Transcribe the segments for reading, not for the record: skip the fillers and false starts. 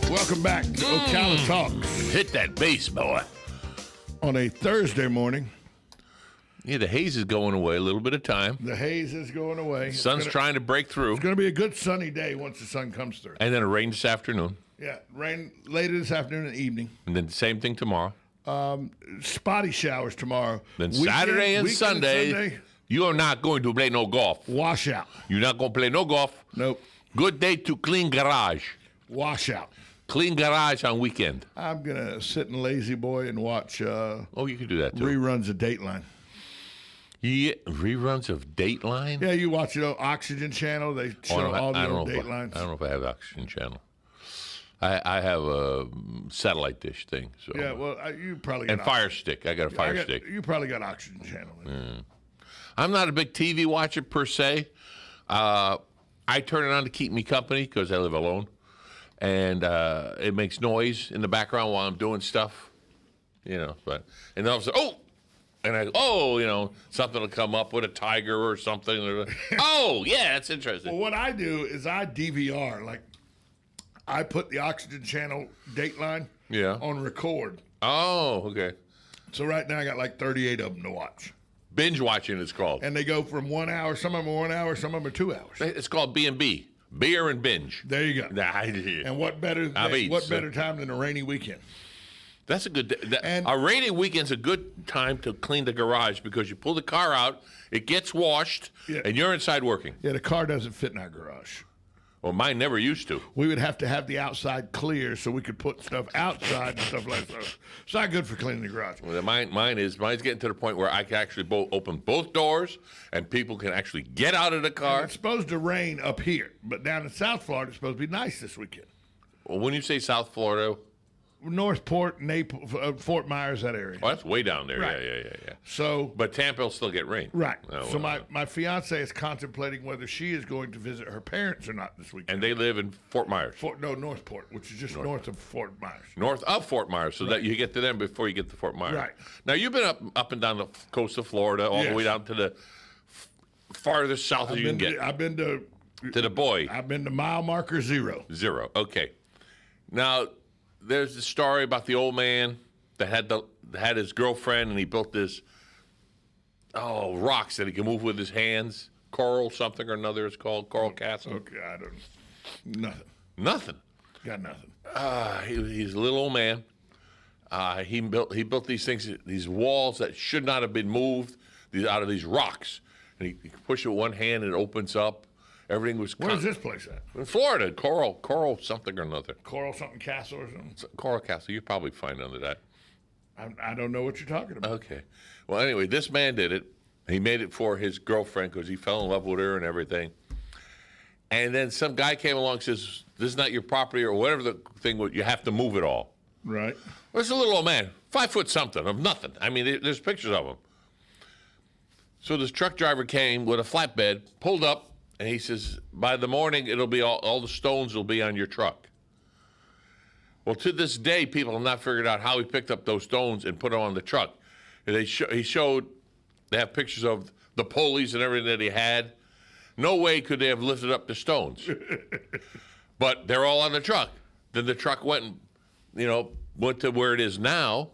Welcome back to Ocala Talks. Hit that bass, boy. On a Thursday morning. Yeah, the haze is going away. A little bit of time. The haze is going away. Sun's trying to break through. It's going to be a good sunny day once the sun comes through. And then it rains this afternoon. Yeah, rain later this afternoon and evening. And then the same thing tomorrow. Spotty showers tomorrow. Then Saturday and Sunday, you are not going to play no golf. Washout. You're not going to play no golf. Nope. Good day to clean garage. Washout. Clean garage on weekend. I'm going to sit in Lazy Boy and watch you can do that too. Reruns of Dateline. Yeah, reruns of Dateline? Yeah, you watch Oxygen Channel. They show all the old Datelines. I don't know if I have Oxygen Channel. I have a satellite dish thing. So. Yeah, well, you probably got and Fire Stick. I got a Fire Stick. You probably got Oxygen Channel. I'm not a big TV watcher per se. I turn it on to keep me company because I live alone. And it makes noise in the background while I'm doing stuff, and then all of a sudden, something will come up with a tiger or something. Oh, yeah, that's interesting. Well, what I do is I DVR, like I put the Oxygen Channel Dateline on record. Oh, okay. So right now I got like 38 of them to watch. Binge watching, it's called. And they go from 1 hour. Some of them are 1 hour. Some of them are 2 hours. It's called B&B. Beer and binge. There you go. And what better time than a rainy weekend? That's a good a rainy weekend's a good time to clean the garage because you pull the car out, it gets washed, and you're inside working. Yeah, the car doesn't fit in our garage. Well, mine never used to. We would have to have the outside clear so we could put stuff outside and stuff like that. It's not good for cleaning the garage. Well, mine's getting to the point where I can actually open both doors and people can actually get out of the car. And it's supposed to rain up here, but down in South Florida, it's supposed to be nice this weekend. Well, when you say South Florida, Northport, Naples, Fort Myers, that area. Oh, that's way down there. Right. Yeah. So, but Tampa will still get rain. Right. My fiance is contemplating whether she is going to visit her parents or not this weekend. And they live in Fort Myers. Northport, which is just north of Fort Myers. North of Fort Myers, so that you get to them before you get to Fort Myers. Right. Now, you've been up and down the coast of Florida, all the way down to the farthest south as you can get. I've been to the boy. I've been to mile marker 0. 0. Okay. Now, there's the story about the old man that had his girlfriend, and he built this rocks that he can move with his hands. Coral something or another is called Coral Castle. Okay, I don't. Nothing. Nothing. Got nothing. He's a little old man. He built these things, these walls that should not have been moved out of these rocks, and he pushed it with one hand and it opens up. Everything was. Where's this place at? In Florida, Coral something or another. Coral something Castle or something. Coral Castle. You probably find under that. I don't know what you're talking about. Okay. Well, anyway, this man did it. He made it for his girlfriend because he fell in love with her and everything. And then some guy came along and says, "This is not your property," or whatever the thing was. You have to move it all. Right. Well, it's a little old man, 5 foot something of nothing. I mean, there's pictures of him. So this truck driver came with a flatbed, pulled up. And he says, by the morning, it'll be all the stones will be on your truck. Well, to this day, people have not figured out how he picked up those stones and put them on the truck. And they have pictures of the pulleys and everything that he had. No way could they have lifted up the stones. But they're all on the truck. Then the truck went to where it is now,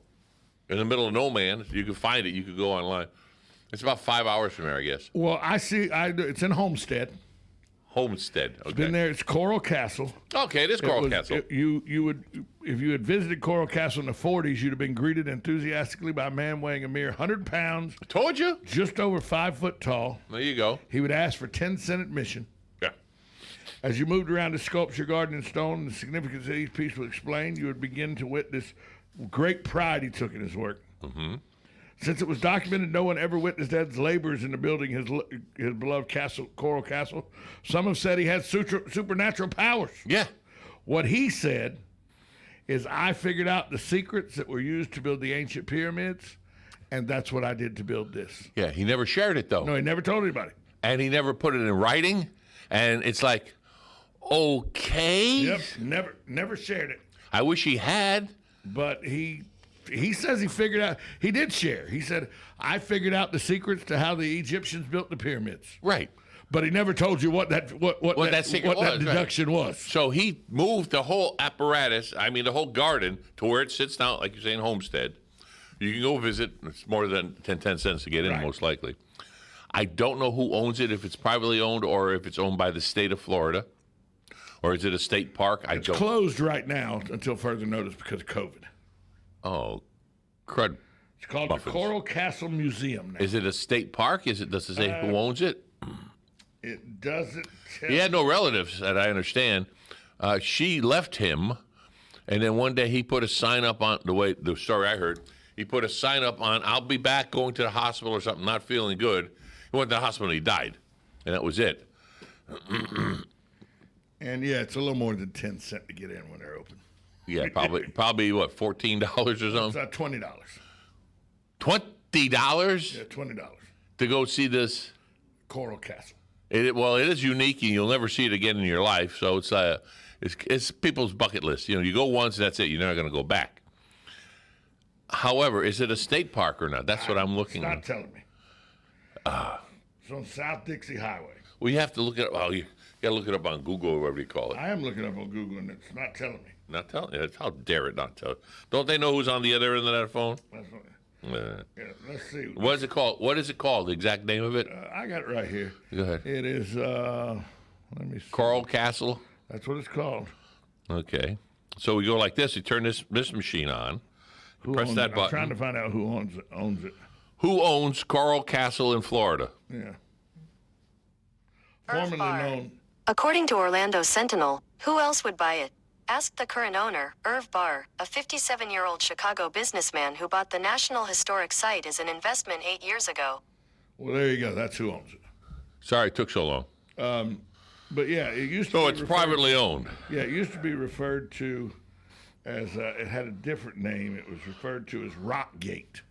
in the middle of no man. You can find it. You could go online. It's about 5 hours from there, I guess. Well, I see. It's in Homestead. Okay. It's been there. It's Coral Castle. Okay, it is Coral Castle. You would, if you had visited Coral Castle in the 40s, you'd have been greeted enthusiastically by a man weighing a mere 100 pounds. I told you. Just over 5 foot tall. There you go. He would ask for 10-cent admission. Yeah. As you moved around the sculpture garden in stone, and the significance of each piece was explained, you would begin to witness great pride he took in his work. Mm-hmm. Since it was documented no one ever witnessed Ed's labors in the building his beloved castle, Coral Castle, some have said he had supernatural powers. Yeah. What he said is, I figured out the secrets that were used to build the ancient pyramids, and that's what I did to build this. Yeah, he never shared it, though. No, he never told anybody. And he never put it in writing, and it's like, okay. Yep, never shared it. I wish he had. But he says he figured out, he did share. He said, I figured out the secrets to how the Egyptians built the pyramids. Right. but he never told you what that deduction was. So he moved the whole apparatus, the whole garden, to where it sits now, like you're saying, Homestead. You can go visit. It's more than 10 cents to get in, most likely. I don't know who owns it, if it's privately owned or if it's owned by the state of Florida. Or is it a state park? It's closed right now until further notice because of COVID. Oh, crud. It's called the Coral Castle Museum now. Is it a state park? Does it say who owns it? It doesn't tell. He had no relatives, that I understand. She left him, and then one day he put a sign up on, the story I heard, he put a sign up on, I'll be back, going to the hospital or something, not feeling good. He went to the hospital and he died, and that was it. And yeah, it's a little more than 10 cents to get in when they're open. Yeah, probably what, $14 or something? It's $20. $20? Yeah, $20 to go see this Coral Castle. It is unique, and you'll never see it again in your life. So it's people's bucket list. You go once, that's it. You're never going to go back. However, is it a state park or not? That's what I'm looking at. It's not telling me. It's on South Dixie Highway. Well, you have to look it up. Well, you got to look it up on Google or whatever you call it. I am looking up on Google, and it's not telling me. Not telling you? How dare it not tell you? Don't they know who's on the other end of that phone? That's what, yeah, let's see. What is it called? What is it called? The exact name of it? I got it right here. Go ahead. It is, let me see. Coral Castle? That's what it's called. Okay. So we go like this. You turn this machine on. Press that button. I'm trying to find out who owns it. Who owns Coral Castle in Florida? Yeah. Formerly known. According to Orlando Sentinel, who else would buy it? Asked the current owner, Irv Barr, a 57-year-old Chicago businessman who bought the National Historic Site as an investment 8 years ago. Well, there you go. That's who owns it. Sorry, it took so long. But yeah, it used to. So be it's privately owned. Yeah, it used to be referred to as it had a different name. It was referred to as Rockgate.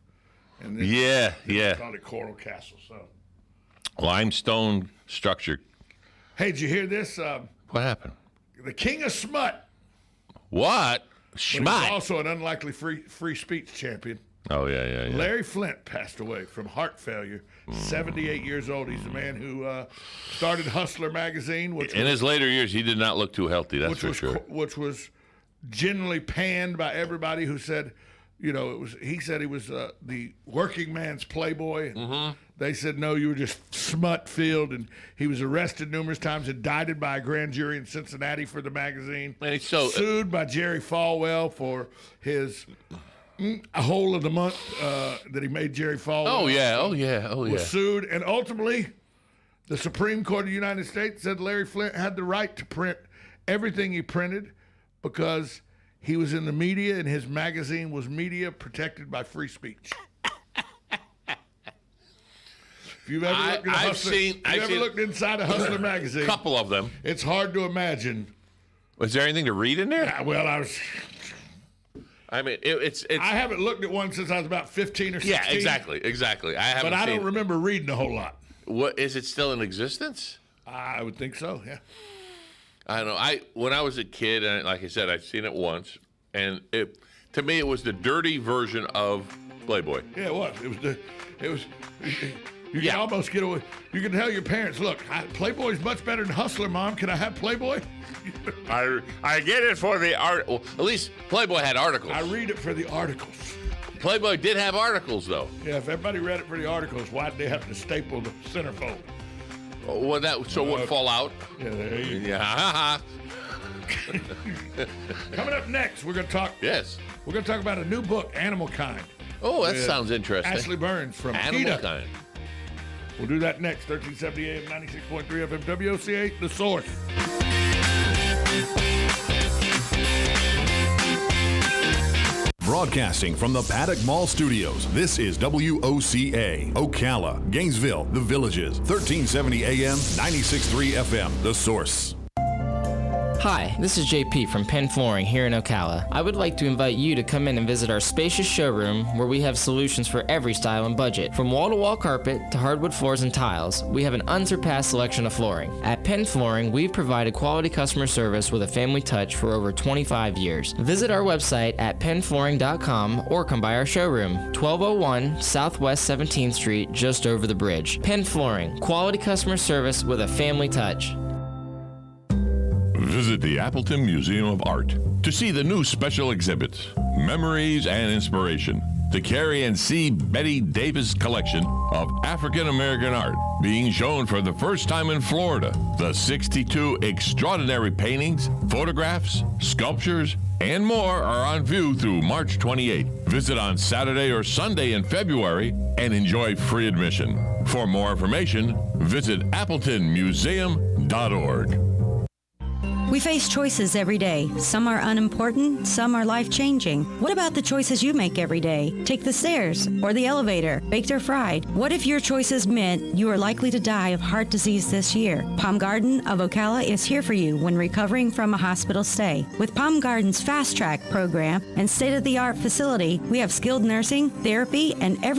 And then they called it Coral Castle. So limestone structure. Hey, did you hear this? What happened? The King of Smut. What? Schmutt. He's also an unlikely free speech champion. Oh, yeah. Larry Flint passed away from heart failure, 78 years old. He's the man who started Hustler magazine. In his later years, he did not look too healthy, that's for sure. Which was generally panned by everybody who said, he said he was the working man's playboy. And they said, no, you were just smut-filled. And he was arrested numerous times, indicted by a grand jury in Cincinnati for the magazine. And he's sued by Jerry Falwell for his a whole of the month that he made Jerry Falwell. Oh yeah. Was sued, and ultimately, the Supreme Court of the United States said Larry Flint had the right to print everything he printed because he was in the media, and his magazine was media protected by free speech. If you've ever looked inside a Hustler magazine, a couple of them, it's hard to imagine. Was there anything to read in there? It's. I haven't looked at one since I was about 15 or 16. Yeah, exactly. I don't remember reading a whole lot. What is it still in existence? I would think so. Yeah. I don't know. When I was a kid, and like I said, I'd seen it once, and to me it was the dirty version of Playboy. Yeah, it was. It was. You can almost get away. You can tell your parents, look, Playboy's much better than Hustler, Mom. Can I have Playboy? I get it for the art. Well, at least Playboy had articles. I read it for the articles. Playboy did have articles, though. Yeah, if everybody read it for the articles, why'd they have to staple the centerfold? Well, wouldn't fall out. Yeah, there you go. Yeah. Coming up next, we're going to talk. Yes. We're going to talk about a new book, Animal Kind. Oh, that sounds interesting. Ashley Burns from Animal Kind. We'll do that next. 1370 AM, 96.3 FM, WOCA, The Source. Broadcasting from the Paddock Mall Studios, this is WOCA, Ocala, Gainesville, The Villages, 1370 AM, 96.3 FM, The Source. Hi, this is JP from Penn Flooring here in Ocala. I would like to invite you to come in and visit our spacious showroom where we have solutions for every style and budget. From wall-to-wall carpet to hardwood floors and tiles, we have an unsurpassed selection of flooring. At Penn Flooring, we've provided quality customer service with a family touch for over 25 years. Visit our website at pennflooring.com or come by our showroom, 1201 Southwest 17th Street, just over the bridge. Penn Flooring, quality customer service with a family touch. Visit the Appleton Museum of Art to see the new special exhibits, Memories and Inspiration. The Carrie and C. Betty Davis collection of African American art being shown for the first time in Florida. The 62 extraordinary paintings, photographs, sculptures, and more are on view through March 28. Visit on Saturday or Sunday in February and enjoy free admission. For more information, visit appletonmuseum.org. We face choices every day. Some are unimportant, some are life-changing. What about the choices you make every day? Take the stairs or the elevator, baked or fried. What if your choices meant you are likely to die of heart disease this year? Palm Garden of Ocala is here for you when recovering from a hospital stay. With Palm Garden's Fast Track program and state-of-the-art facility, we have skilled nursing, therapy, and everything